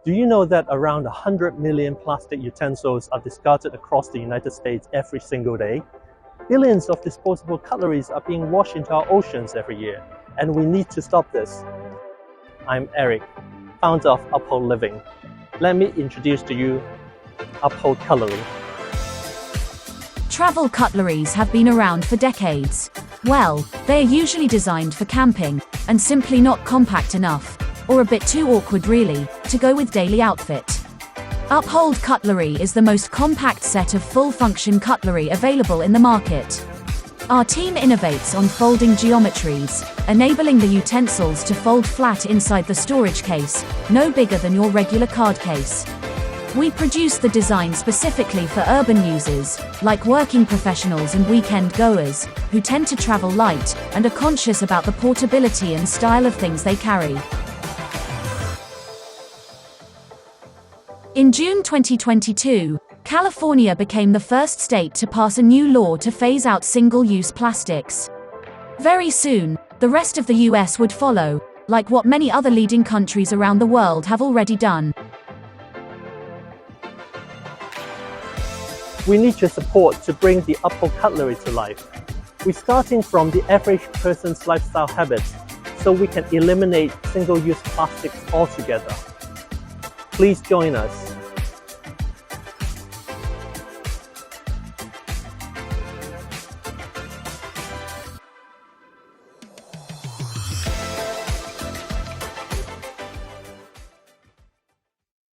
Do you know that around 100 million plastic utensils are discarded across the United States every single day? Billions of disposable cutleries are being washed into our oceans every year, and we need to stop this. I'm Eric, founder of Uphold Living. Let me introduce to you Uphold Cutlery. Travel cutleries have been around for decades. Well, they are usually designed for camping, and simply not compact enough, or a bit too awkward really, to go with daily outfit. Uphold Cutlery is the most compact set of full-function cutlery available in the market. Our team innovates on folding geometries, enabling the utensils to fold flat inside the storage case, no bigger than your regular card case. We produce the design specifically for urban users, like working professionals and weekend goers, who tend to travel light and are conscious about the portability and style of things they carry. In June 2022, California became the first state to pass a new law to phase out single-use plastics. Very soon, the rest of the US would follow, like what many other leading countries around the world have already done. We need your support to bring the Uphold Cutlery to life. We're starting from the average person's lifestyle habits, so we can eliminate single-use plastics altogether. Please join us.